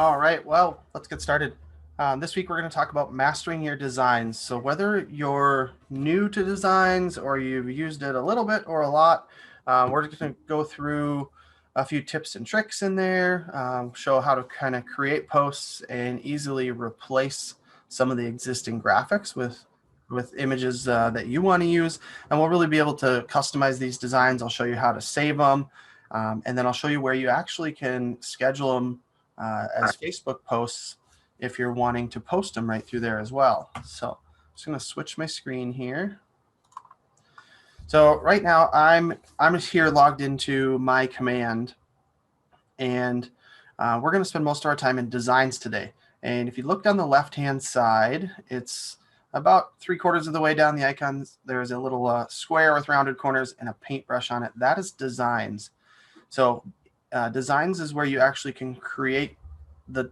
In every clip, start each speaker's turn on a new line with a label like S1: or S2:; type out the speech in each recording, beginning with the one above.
S1: All right, well, let's get started. This week we're going to talk about mastering your designs. So whether you're new to designs or you've used it a little bit or a lot, we're just going to go through a few tips and tricks in there, show how to kind of create posts and easily replace some of the existing graphics with images that you want to use. And we'll really be able to customize these designs. I'll show you how to save them, and then I'll show you where you actually can schedule them as Facebook posts if you're wanting to post them right through there as well. So I'm just going to switch my screen here. So right now I'm here logged into my command, and we're going to spend most of our time in designs today. And if you look down the left-hand side, it's about 3/4 of the way down the icons. There's a little square with rounded corners and a paintbrush on it. That is designs. So designs is where you actually can create the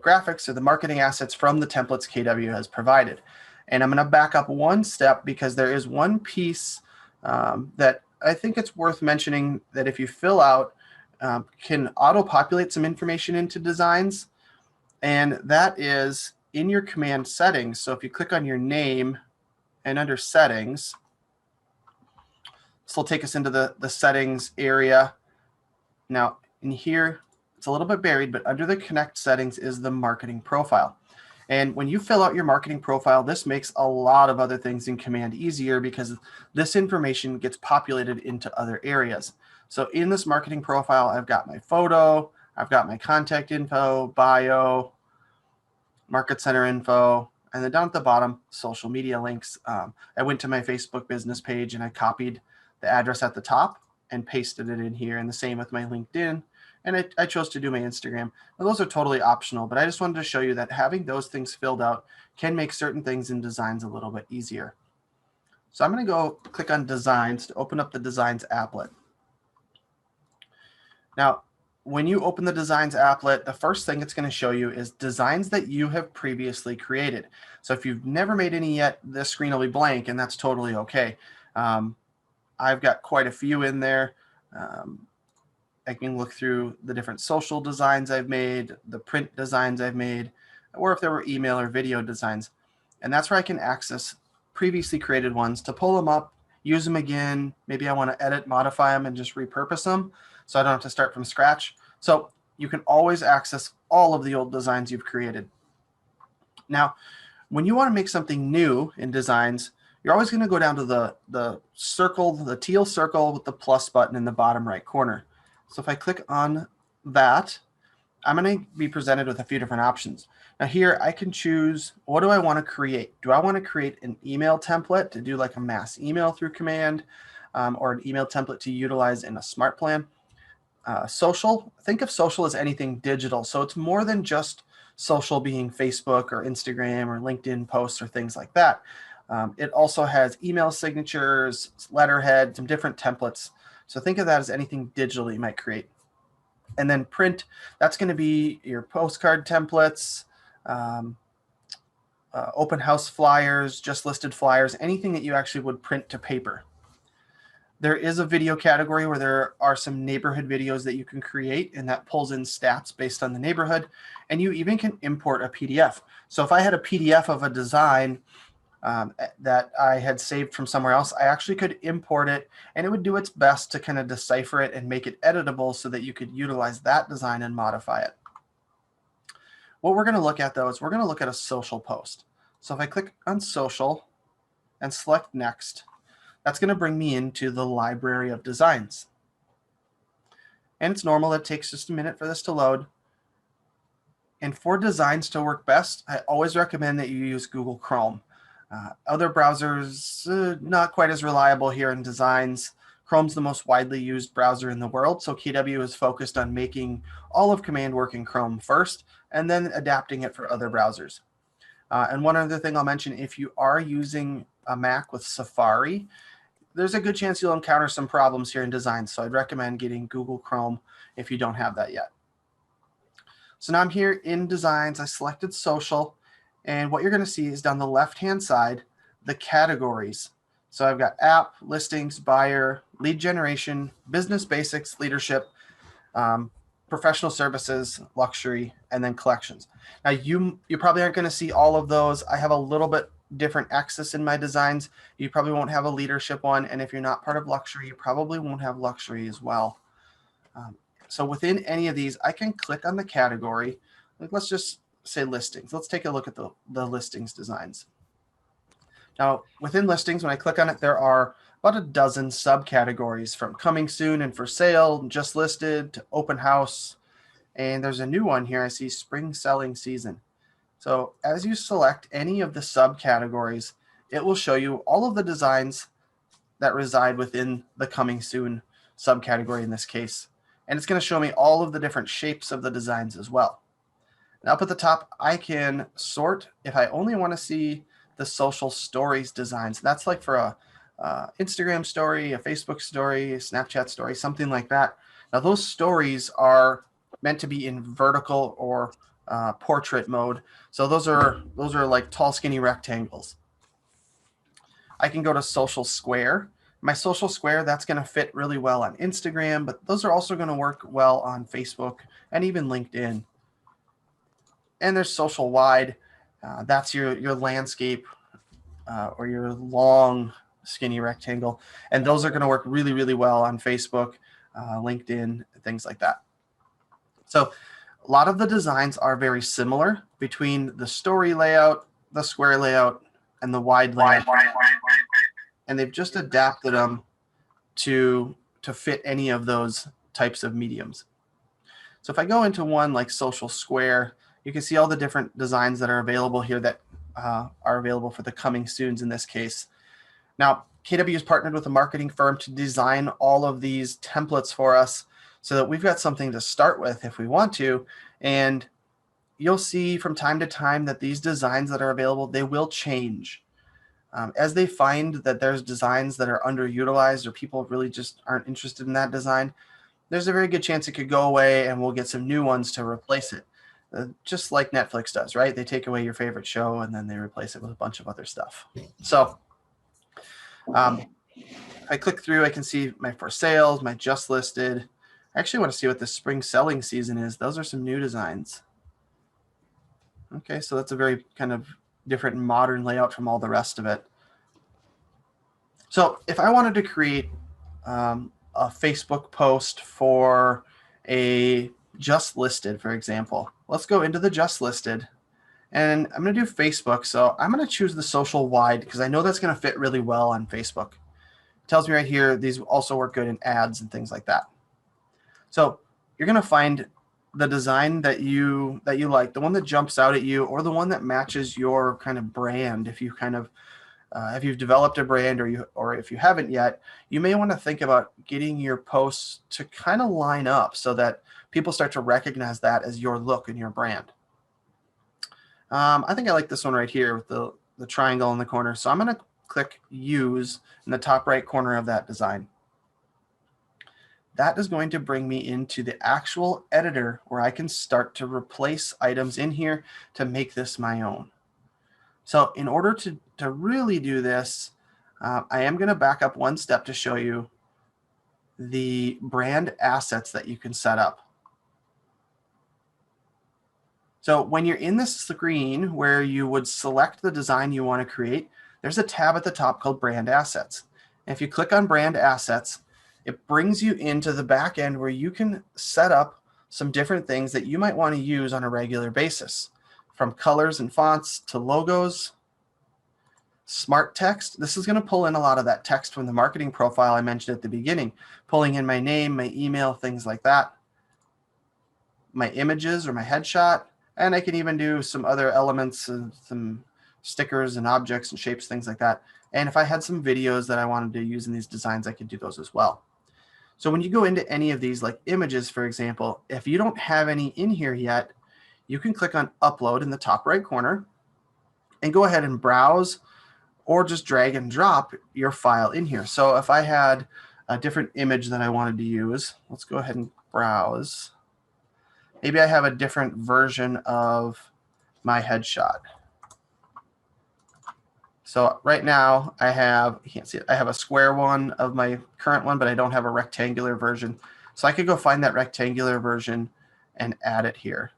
S1: graphics or the marketing assets from the templates KW has provided. And I'm going to back up one step because there is one piece that I think it's worth mentioning that if you fill out, can auto-populate some information into designs. And that is in your command settings. So if you click on your name and under settings, this will take us into the settings area. Now in here, it's a little bit buried, but under the connect settings is the marketing profile. And when you fill out your marketing profile, this makes a lot of other things in command easier because this information gets populated into other areas. So in this marketing profile, I've got my photo, I've got my contact info, bio, market center info, and then down at the bottom, social media links. I went to my Facebook business page and I copied the address at the top and pasted it in here, and the same with my LinkedIn. And I chose to do my Instagram. Now, those are totally optional, but I just wanted to show you that having those things filled out can make certain things in designs a little bit easier. So I'm going to go click on designs to open up the designs applet. Now, when you open the designs applet, the first thing it's going to show you is designs that you have previously created. So if you've never made any yet, this screen will be blank, and that's totally okay. I've got quite a few in there. I can look through the different social designs I've made, the print designs I've made, or if there were email or video designs. And that's where I can access previously created ones to pull them up, use them again. Maybe I want to edit, modify them, and just repurpose them so I don't have to start from scratch. So you can always access all of the old designs you've created. Now, when you want to make something new in designs, you're always going to go down to the circle, the teal circle with the plus button in the bottom right corner. So if I click on that, I'm going to be presented with a few different options. Now here I can choose, what do I want to create? Do I want to create an email template to do like a mass email through command, or an email template to utilize in a smart plan? Social, think of social as anything digital. So it's more than just social being Facebook or Instagram or LinkedIn posts or things like that. It also has email signatures, letterhead, some different templates. So think of that as anything digital that you might create. And then print, that's going to be your postcard templates, open house flyers, just listed flyers, anything that you actually would print to paper. There is a video category where there are some neighborhood videos that you can create, and that pulls in stats based on the neighborhood. And you even can import a PDF. So if I had a PDF of a design that I had saved from somewhere else, I actually could import it, and it would do its best to kind of decipher it and make it editable so that you could utilize that design and modify it. What we're going to look at, though, is we're going to look at a social post. So if I click on social and select next, that's going to bring me into the library of designs. And it's normal, it takes just a minute for this to load. And for designs to work best, I always recommend that you use Google Chrome. Other browsers, not quite as reliable here in designs. Chrome's the most widely used browser in the world, so KW is focused on making all of command work in Chrome first, and then adapting it for other browsers. And one other thing I'll mention, if you are using a Mac with Safari, there's a good chance you'll encounter some problems here in designs, so I'd recommend getting Google Chrome if you don't have that yet. So now I'm here in designs, I selected social, and what you're going to see is down the left-hand side, the categories. So I've got app, listings, buyer, lead generation, business basics, leadership. professional services, luxury, and then collections. Now you probably aren't going to see all of those. I have a little bit different axis in my designs. You probably won't have a leadership one, and if you're not part of luxury, you probably won't have luxury as well. So within any of these, I can click on the category. Like, let's just say listings. Let's take a look at the listings designs. Now, within listings, when I click on it, there are about a dozen subcategories, from coming soon and for sale, just listed, to open house. And there's a new one here. I see spring selling season. So as you select any of the subcategories, it will show you all of the designs that reside within the coming soon subcategory in this case. And it's going to show me all of the different shapes of the designs as well. Now up at the top, I can sort if I only want to see the social stories designs. That's like for a Instagram story, a Facebook story, a Snapchat story, something like that. Now those stories are meant to be in vertical or portrait mode. So those are like tall, skinny rectangles. I can go to social square. My social square, that's going to fit really well on Instagram, but those are also going to work well on Facebook and even LinkedIn. And there's social wide. That's your landscape or your long, skinny rectangle. And those are going to work really, really well on Facebook, LinkedIn, things like that. So a lot of the designs are very similar between the story layout, the square layout, and the wide layout. And they've just adapted them to fit any of those types of mediums. So if I go into one like social square, you can see all the different designs that are available here that are available for the coming soons in this case. Now, KW has partnered with a marketing firm to design all of these templates for us so that we've got something to start with if we want to. And you'll see from time to time that these designs that are available, they will change. As they find that there's designs that are underutilized or people really just aren't interested in that design, there's a very good chance it could go away and we'll get some new ones to replace it. Just like Netflix does, right? They take away your favorite show and then they replace it with a bunch of other stuff. So I click through, I can see my for sales, my just listed. I actually want to see what the spring selling season is. Those are some new designs. Okay, so that's a very kind of different modern layout from all the rest of it. So if I wanted to create a Facebook post for a just listed, for example, let's go into the just listed and I'm going to do Facebook. So I'm going to choose the social wide because I know that's going to fit really well on Facebook. It tells me right here, these also work good in ads and things like that. So you're going to find the design that you like, the one that jumps out at you or the one that matches your kind of brand. If you kind of if you've developed a brand or if you haven't yet, you may want to think about getting your posts to kind of line up so that people start to recognize that as your look and your brand. I think I like this one right here with the triangle in the corner. So I'm going to click use in the top right corner of that design. That is going to bring me into the actual editor where I can start to replace items in here to make this my own. So in order to really do this, I am going to back up one step to show you the brand assets that you can set up. So when you're in this screen where you would select the design you want to create, there's a tab at the top called Brand Assets. And if you click on Brand Assets, it brings you into the back end where you can set up some different things that you might want to use on a regular basis, from colors and fonts to logos, smart text. This is going to pull in a lot of that text from the marketing profile I mentioned at the beginning, pulling in my name, my email, things like that, my images or my headshot, and I can even do some other elements and some stickers and objects and shapes, things like that. And if I had some videos that I wanted to use in these designs, I could do those as well. So when you go into any of these, like images, for example, if you don't have any in here yet, you can click on Upload in the top right corner and go ahead and browse or just drag and drop your file in here. So if I had a different image that I wanted to use, let's go ahead and browse. Maybe I have a different version of my headshot. So right now I have, you can't see it, I have a square one of my current one, but I don't have a rectangular version. So I could go find that rectangular version and add it here.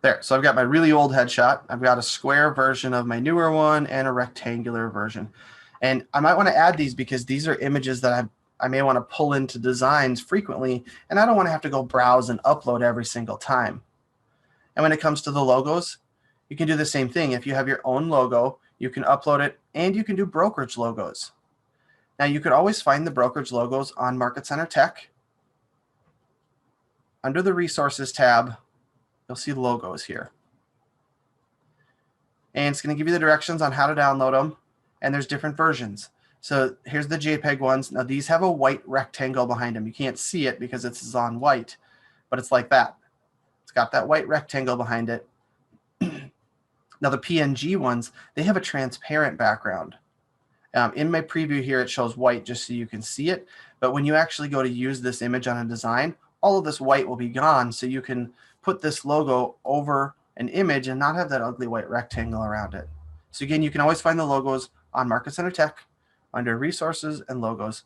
S1: There, so I've got my really old headshot. I've got a square version of my newer one and a rectangular version. And I might want to add these because these are images that I may want to pull into designs frequently, and I don't want to have to go browse and upload every single time. And when it comes to the logos, you can do the same thing. If you have your own logo, you can upload it, and you can do brokerage logos. Now, you could always find the brokerage logos on Market Center Tech. Under the Resources tab, you'll see logos here. And it's going to give you the directions on how to download them, and there's different versions. So here's the JPEG ones. Now, these have a white rectangle behind them. You can't see it because it's on white, but it's like that. It's got that white rectangle behind it. Now, the PNG ones, they have a transparent background. In my preview here, it shows white just so you can see it. But when you actually go to use this image on a design, all of this white will be gone, so you can put this logo over an image and not have that ugly white rectangle around it. So again, you can always find the logos on Market Center Tech under Resources and Logos.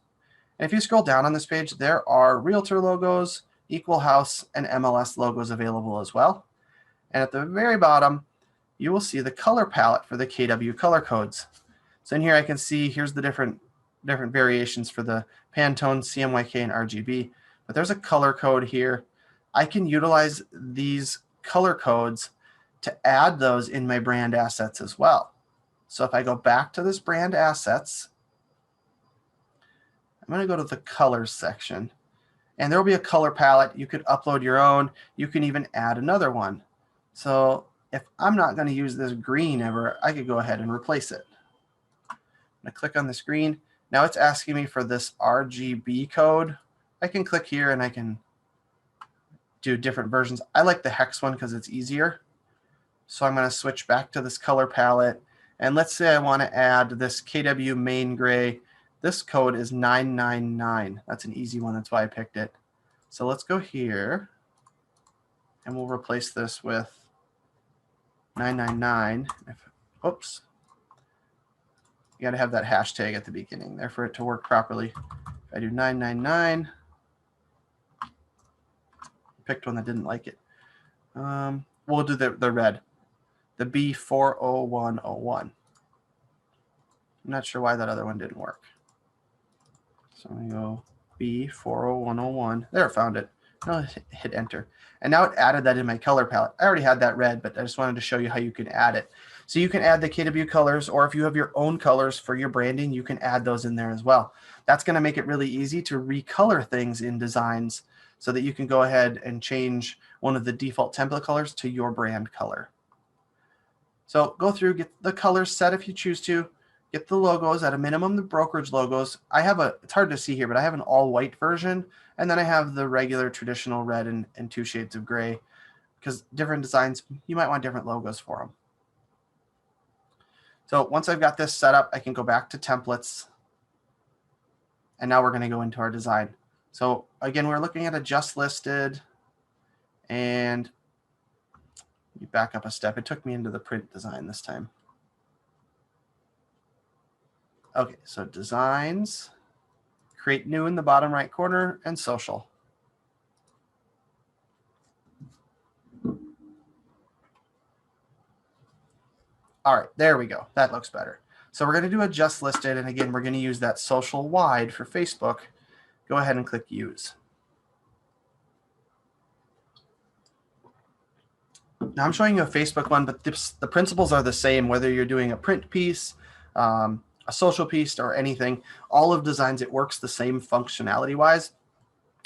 S1: And if you scroll down on this page, there are Realtor logos, Equal House, and MLS logos available as well. And at the very bottom, you will see the color palette for the KW color codes. So in here, I can see here's the different variations for the Pantone, CMYK, and RGB. But there's a color code here. I can utilize these color codes to add those in my brand assets as well. So if I go back to this brand assets, I'm going to go to the colors section, and there will be a color palette. You could upload your own. You can even add another one. So if I'm not going to use this green ever, I could go ahead and replace it. I'm going to click on the screen. Now it's asking me for this RGB code. I can click here and I can do different versions. I like the hex one because it's easier. So I'm going to switch back to this color palette. And let's say I want to add this KW main gray. This code is 999. That's an easy one. That's why I picked it. So let's go here and we'll replace this with 999. Oops. You got to have that hashtag at the beginning there for it to work properly. If I do 999, I picked one that didn't like it. We'll do the red, the B40101. I'm not sure why that other one didn't work. So I'm going to go B40101. There, I found it. Now hit enter. And now it added that in my color palette. I already had that red, but I just wanted to show you how you can add it. So you can add the KW colors, or if you have your own colors for your branding, you can add those in there as well. That's going to make it really easy to recolor things in designs so that you can go ahead and change one of the default template colors to your brand color. So go through, get the colors set if you choose to, get the logos, at a minimum the brokerage logos. I have it's hard to see here, but I have an all white version, and then I have the regular traditional red and 2 shades of gray, because different designs, you might want different logos for them. So once I've got this set up, I can go back to templates, and now we're going to go into our design. So again, we're looking at a just listed, and you back up a step. It took me into the print design this time. Okay, so designs, create new in the bottom right corner, and social. All right, there we go. That looks better. So we're going to do a just listed, and again, we're going to use that social wide for Facebook. Go ahead and click use. Now I'm showing you a Facebook one, but the principles are the same, whether you're doing a print piece, a social piece, or anything. All of designs, it works the same functionality wise.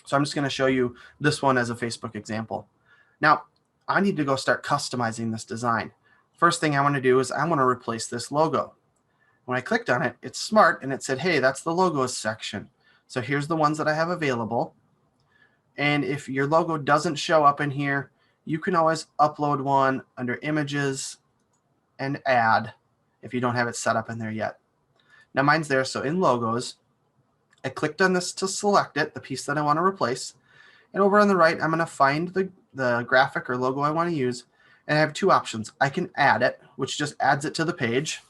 S1: So I'm just going to show you this one as a Facebook example. Now I need to go start customizing this design. First thing I want to do is I want to replace this logo. When I clicked on it, it's smart, and it said, hey, that's the logos section. So here's the ones that I have available. And if your logo doesn't show up in here, you can always upload one under images and add if you don't have it set up in there yet. Now mine's there. So in logos, I clicked on this to select it, the piece that I want to replace. And over on the right, I'm going to find the graphic or logo I want to use. And I have 2 options. I can add it, which just adds it to the page.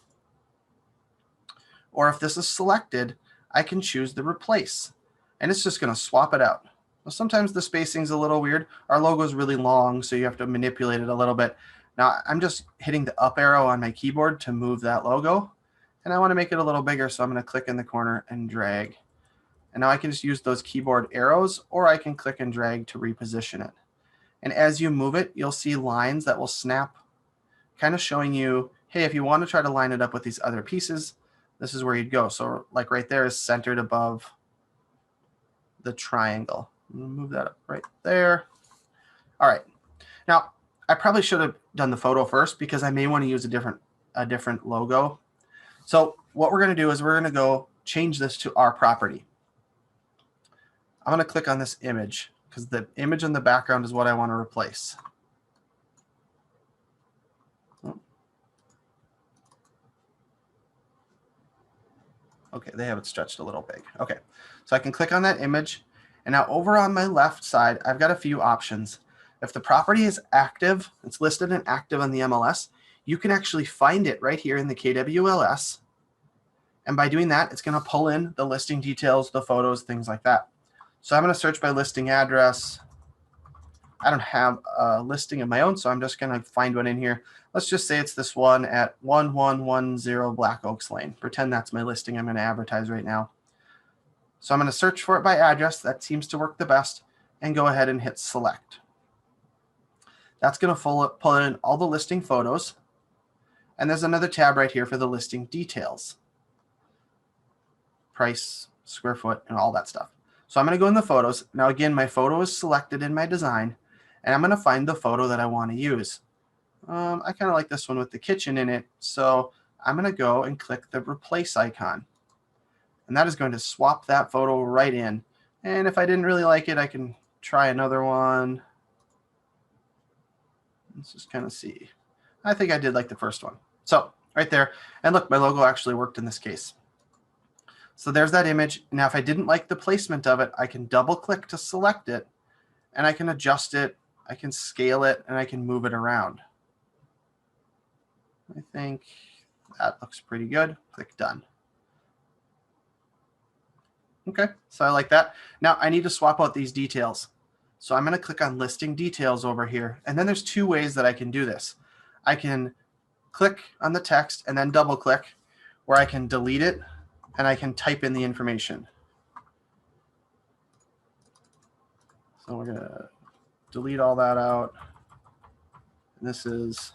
S1: Or if this is selected, I can choose the replace. And it's just going to swap it out. Sometimes the spacing's a little weird. Our logo is really long, so you have to manipulate it a little bit. Now I'm just hitting the up arrow on my keyboard to move that logo. And I want to make it a little bigger, so I'm going to click in the corner and drag. And now I can just use those keyboard arrows, or I can click and drag to reposition it. And as you move it, you'll see lines that will snap, kind of showing you, hey, if you want to try to line it up with these other pieces, this is where you'd go. So like right there is centered above the triangle. I'm going to move that up right there. All right. Now, I probably should have done the photo first because I may want to use a different logo. So what we're going to do is we're going to go change this to our property. I'm going to click on this image because the image in the background is what I want to replace. Okay, they have it stretched a little big. Okay, so I can click on that image. And now over on my left side, I've got a few options. If the property is active, it's listed and active on the MLS, you can actually find it right here in the KWLS. And by doing that, it's going to pull in the listing details, the photos, things like that. So I'm going to search by listing address. I don't have a listing of my own, so I'm just going to find one in here. Let's just say it's this one at 1110 Black Oaks Lane. Pretend that's my listing I'm going to advertise right now. So I'm going to search for it by address. That seems to work the best. And go ahead and hit select. That's going to pull in all the listing photos. And there's another tab right here for the listing details. Price, square foot, and all that stuff. So I'm going to go in the photos. Now again, my photo is selected in my design. And I'm going to find the photo that I want to use. I kind of like this one with the kitchen in it. So I'm going to go and click the replace icon. And that is going to swap that photo right in. And if I didn't really like it, I can try another one. Let's just kind of see. I think I did like the first one. So right there. And look, my logo actually worked in this case. So there's that image. Now, if I didn't like the placement of it, I can double click to select it. And I can adjust it. I can scale it. And I can move it around. I think that looks pretty good. Click done. Okay, so I like that. Now I need to swap out these details. So I'm going to click on listing details over here. And then there's two ways that I can do this. I can click on the text and then double click, where I can delete it and I can type in the information. So we're going to delete all that out. And this is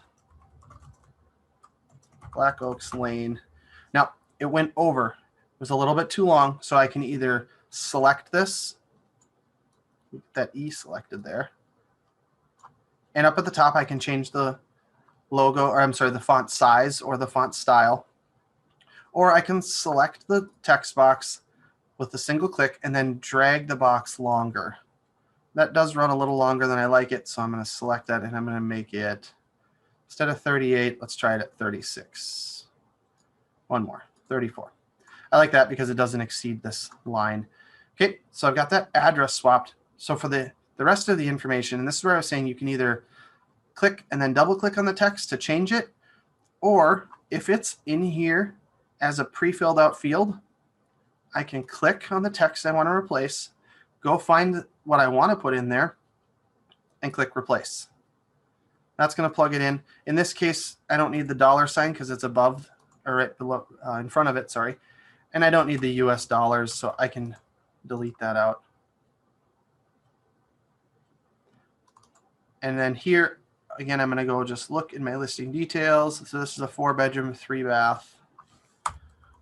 S1: Black Oaks Lane. Now it went over. Was a little bit too long, so I can either select this, that E selected there, and up at the top I can change the logo, or I'm sorry, the font size or the font style, or I can select the text box with a single click and then drag the box longer. That does run a little longer than I like it, so I'm going to select that and I'm going to make it, instead of 38, let's try it at 36. One more, 34. I like that because it doesn't exceed this line. Okay, so I've got that address swapped. So for the rest of the information, and this is where I was saying you can either click and then double click on the text to change it, or if it's in here as a pre-filled out field, I can click on the text I want to replace, go find what I want to put in there, and click replace. That's going to plug it in. In this case, I don't need the $ because it's above, or right below, in front of it, sorry. And I don't need the US dollars, so I can delete that out. And then here, again, I'm going to go just look in my listing details. So this is a 4-bedroom, 3-bath.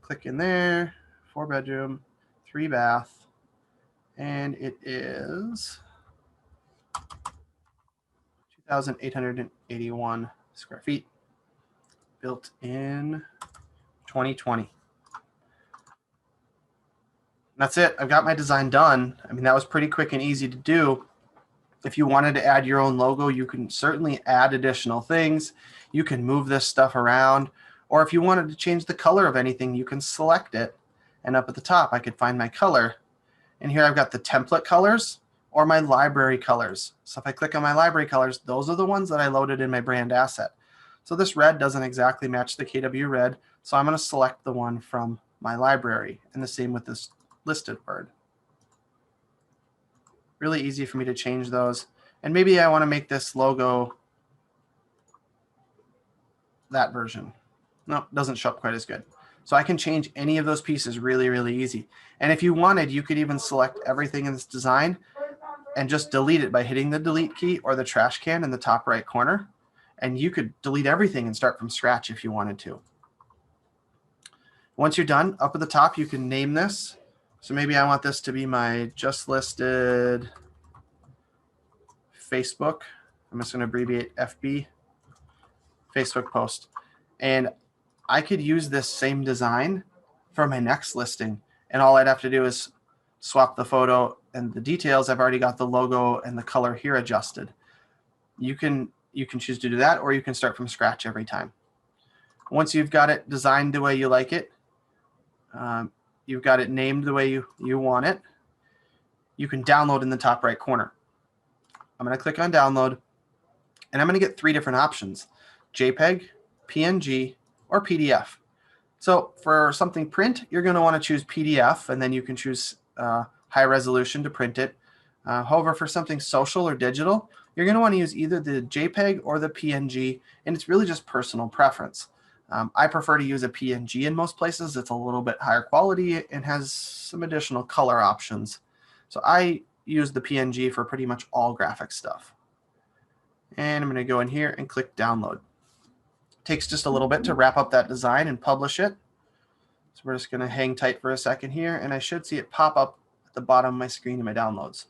S1: Click in there, 4-bedroom, 3-bath. And it is 2,881 square feet, built in 2020. That's it. I've got my design done. I mean, that was pretty quick and easy to do. If you wanted to add your own logo, you can certainly add additional things. You can move this stuff around. Or if you wanted to change the color of anything, you can select it. And up at the top, I could find my color. And here I've got the template colors or my library colors. So if I click on my library colors, those are the ones that I loaded in my brand asset. So this red doesn't exactly match the KW red. So I'm going to select the one from my library. And the same with this listed bird. Really easy for me to change those. And maybe I want to make this logo that version. No, doesn't show up quite as good. So I can change any of those pieces really, really easy. And if you wanted, you could even select everything in this design and just delete it by hitting the delete key or the trash can in the top right corner. And you could delete everything and start from scratch if you wanted to. Once you're done, up at the top, you can name this. So maybe I want this to be my just listed Facebook. I'm just going to abbreviate FB, Facebook post. And I could use this same design for my next listing. And all I'd have to do is swap the photo and the details. I've already got the logo and the color here adjusted. You can choose to do that, or you can start from scratch every time. Once you've got it designed the way you like it, you've got it named the way you want it, you can download in the top right corner. I'm going to click on download, and I'm going to get 3 different options: JPEG, PNG, or PDF. So for something print, you're going to want to choose PDF, and then you can choose high resolution to print it. However, for something social or digital, you're going to want to use either the JPEG or the PNG, and it's really just personal preference. I prefer to use a PNG in most places. It's a little bit higher quality and has some additional color options. So I use the PNG for pretty much all graphic stuff. And I'm going to go in here and click download. It takes just a little bit to wrap up that design and publish it. So we're just going to hang tight for a second here, and I should see it pop up at the bottom of my screen in my downloads.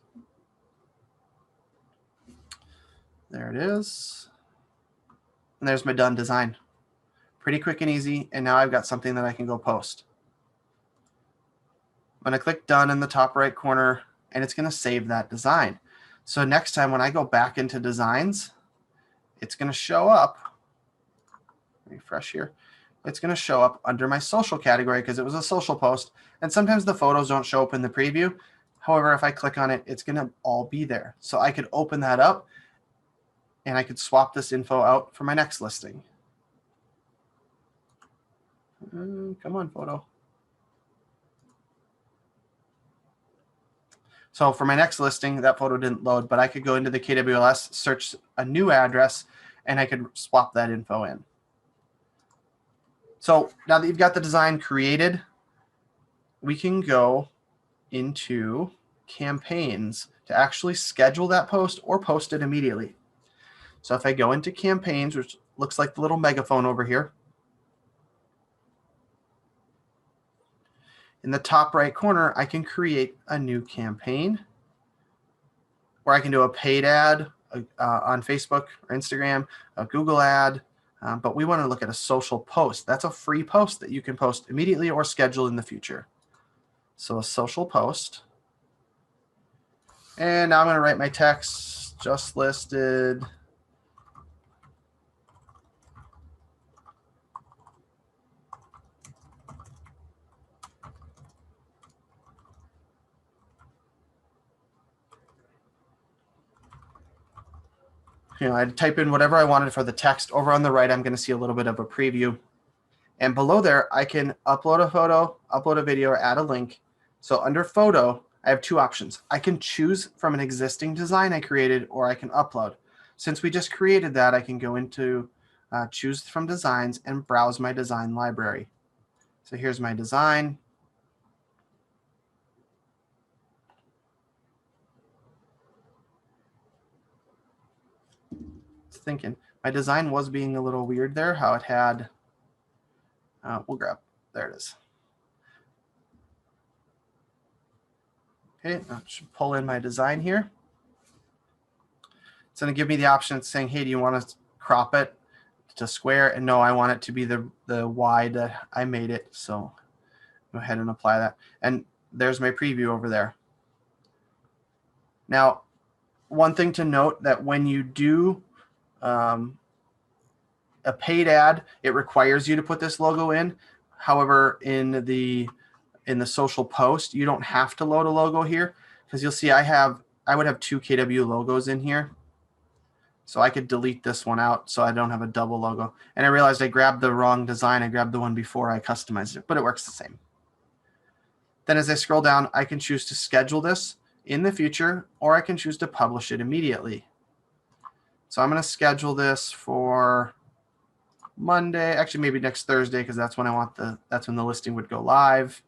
S1: There it is. And there's my done design. Pretty quick and easy, and now I've got something that I can go post. I'm going to click done in the top right corner, and it's going to save that design. So next time when I go back into designs, it's going to show up. Refresh here. It's going to show up under my social category because it was a social post, and sometimes the photos don't show up in the preview. However, if I click on it, it's going to all be there. So I could open that up, and I could swap this info out for my next listing. Come on, photo. So for my next listing, that photo didn't load, but I could go into the KWLS, search a new address, and I could swap that info in. So now that you've got the design created, we can go into campaigns to actually schedule that post or post it immediately. So if I go into campaigns, which looks like the little megaphone over here, in the top right corner, I can create a new campaign, or I can do a paid ad on Facebook or Instagram, a Google ad, but we want to look at a social post. That's a free post that you can post immediately or schedule in the future. So a social post. And now I'm going to write my text, just listed. I'd type in whatever I wanted for the text. Over on the right, I'm going to see a little bit of a preview. And below there, I can upload a photo, upload a video, or add a link. So under photo, I have 2 options. I can choose from an existing design I created, or I can upload. Since we just created that, I can go into choose from designs and browse my design library. So here's my design. Thinking my design was being a little weird there, how it had we'll grab, there it is. Okay, I should pull in my design here. It's going to give me the option of saying, hey, do you want to crop it to square? And no, I want it to be the wide that I made it. So go ahead and apply that. And there's my preview over there. Now, one thing to note, that when you do a paid ad, it requires you to put this logo in. However, in the social post, you don't have to load a logo here, because you'll see I would have 2 KW logos in here. So I could delete this one out so I don't have a double logo. And I realized I grabbed the wrong design. I grabbed the one before I customized it, but it works the same. Then as I scroll down, I can choose to schedule this in the future, or I can choose to publish it immediately. So I'm going to schedule this for Monday, actually maybe next Thursday, because that's when that's when the listing would go live.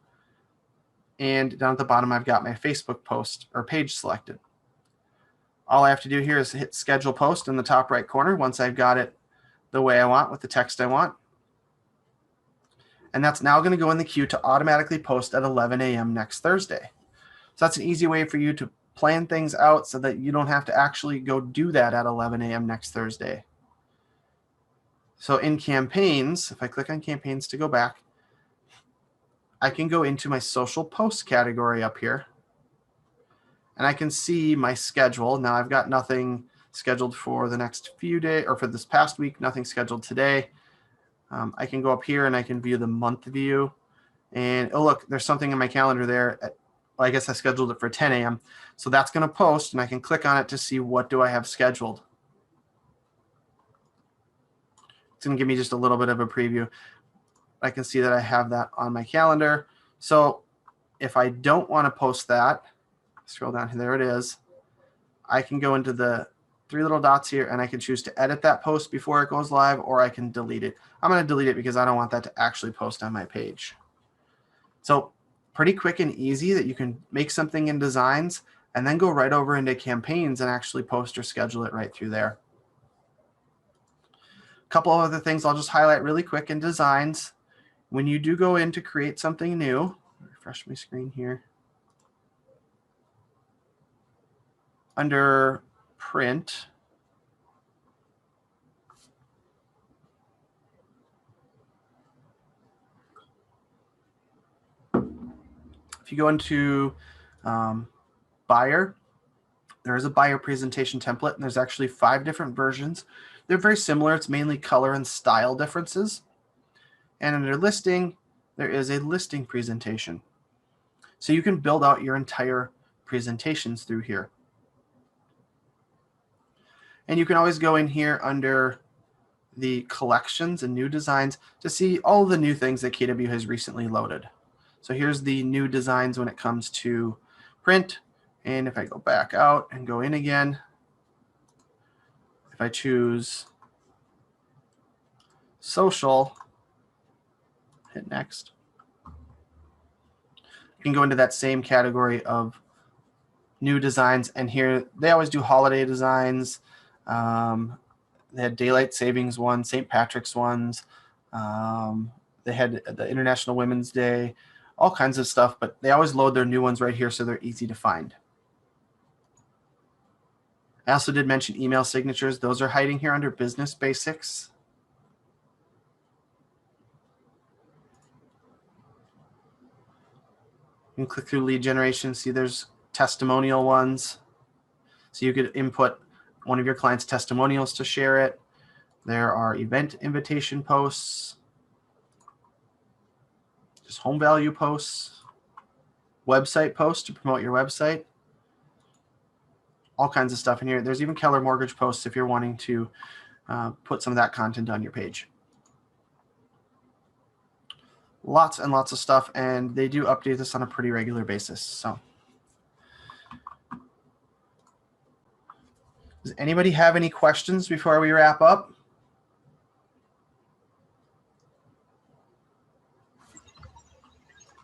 S1: And down at the bottom, I've got my Facebook post or page selected. All I have to do here is hit schedule post in the top right corner once I've got it the way I want with the text I want. And that's now going to go in the queue to automatically post at 11 a.m. next Thursday. So that's an easy way for you to plan things out so that you don't have to actually go do that at 11 a.m. next Thursday. So in campaigns, if I click on campaigns to go back, I can go into my social posts category up here, and I can see my schedule. Now I've got nothing scheduled for the next few days, or for this past week, nothing scheduled today. I can go up here and I can view the month view, and oh look, there's something in my calendar there. Well, I guess I scheduled it for 10 a.m. So that's going to post, and I can click on it to see what do I have scheduled. It's going to give me just a little bit of a preview. I can see that I have that on my calendar. So if I don't want to post that, scroll down here, there it is. I can go into the three little dots here, and I can choose to edit that post before it goes live, or I can delete it. I'm going to delete it because I don't want that to actually post on my page. So pretty quick and easy that you can make something in Designs and then go right over into Campaigns and actually post or schedule it right through there. A couple of other things I'll just highlight really quick in Designs. When you do go in to create something new, refresh my screen here. Under Print, if you go into Buyer, there is a buyer presentation template, and there's actually 5 different versions. They're very similar. It's mainly color and style differences. And under listing, there is a listing presentation. So you can build out your entire presentations through here. And you can always go in here under the collections and new designs to see all the new things that KW has recently loaded. So here's the new designs when it comes to print. And if I go back out and go in again, if I choose social, hit next, you can go into that same category of new designs. And here they always do holiday designs. They had daylight savings ones, St. Patrick's ones. They had the International Women's Day, all kinds of stuff, but they always load their new ones right here so they're easy to find. I also did mention email signatures. Those are hiding here under Business Basics. You can click through lead generation, see there's testimonial ones. So you could input one of your clients' testimonials to share it. There are event invitation posts, just home value posts, website posts to promote your website, all kinds of stuff in here. There's even Keller Mortgage posts if you're wanting to put some of that content on your page. Lots and lots of stuff, and they do update this on a pretty regular basis. So does anybody have any questions before we wrap up?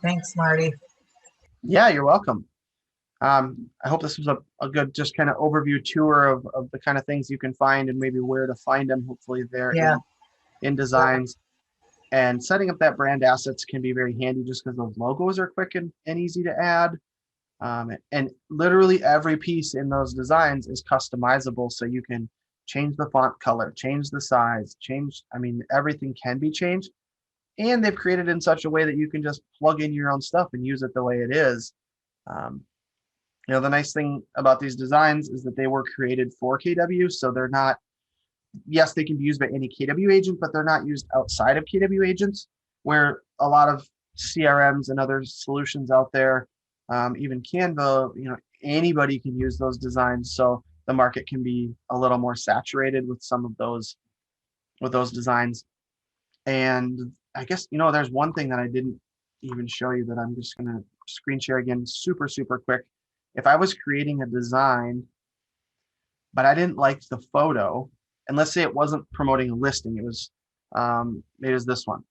S2: Thanks, Marty.
S1: Yeah, you're welcome. I hope this was a good just kind of overview tour of the kind of things you can find and maybe where to find them. Hopefully they're in Designs. And setting up that brand assets can be very handy just because those logos are quick and easy to add. And literally every piece in those designs is customizable, so you can change the font color, change the size, everything can be changed. And they've created in such a way that you can just plug in your own stuff and use it the way it is. The nice thing about these designs is that they were created for KW, so they're not, yes, they can be used by any KW agent, but they're not used outside of KW agents, where a lot of CRMs and other solutions out there, even Canva, anybody can use those designs. So the market can be a little more saturated with some of those, designs. And I guess, there's one thing that I didn't even show you that I'm just going to screen share again, super, super quick. if I was creating a design, but I didn't like the photo, and let's say it wasn't promoting a listing, it was maybe it was this one.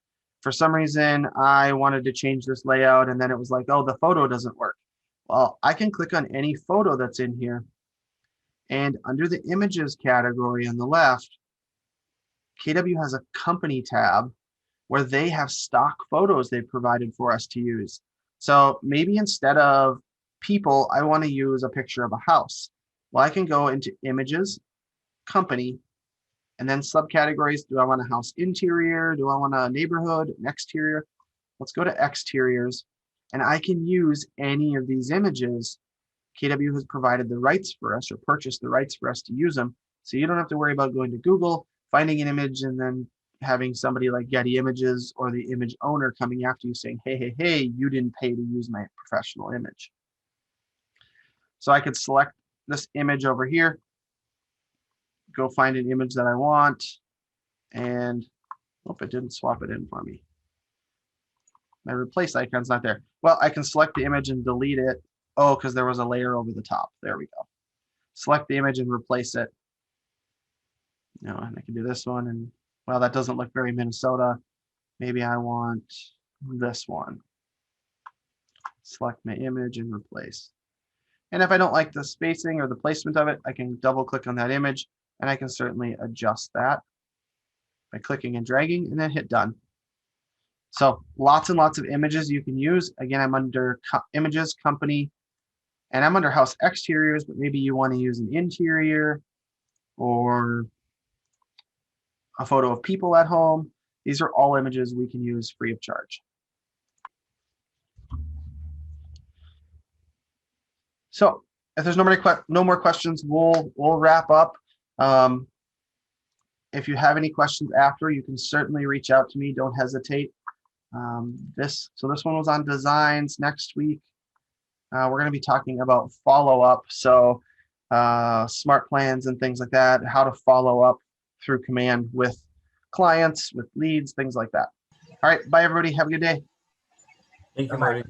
S1: For some reason, I wanted to change this layout, and then it was like, oh, the photo doesn't work. Well, I can click on any photo that's in here, and under the images category on the left, KW has a company tab where they have stock photos they've provided for us to use. So maybe instead of people, I want to use a picture of a house. Well, I can go into images, company, and then subcategories. Do I want a house interior? Do I want a neighborhood, an exterior? Let's go to exteriors, and I can use any of these images. KW has provided the rights for us, or purchased the rights for us to use them. So you don't have to worry about going to Google, finding an image, and then having somebody like Getty Images or the image owner coming after you saying, hey, you didn't pay to use my professional image. So I could select this image over here, go find an image that I want, and hope it didn't swap it in for me. My replace icon's not there. Well, I can select the image and delete it. Oh, because there was a layer over the top. There we go. Select the image and replace it. You know, and I can do this one, and well, that doesn't look very Minnesota. Maybe I want this one. Select my image and replace. And if I don't like the spacing or the placement of it, I can double click on that image, and I can certainly adjust that by clicking and dragging, and then hit done. So lots and lots of images you can use. Again, I'm under images, company, and I'm under house exteriors, but maybe you want to use an interior or a photo of people at home. These are all images we can use free of charge. So if there's no more questions, we'll wrap up. If you have any questions after, you can certainly reach out to me. Don't hesitate. This one was on designs. Next week, we're going to be talking about follow-up. So smart plans and things like that, how to follow up through command with clients, with leads, things like that. All right. Bye, everybody. Have a good day.
S2: Thank you, Marty.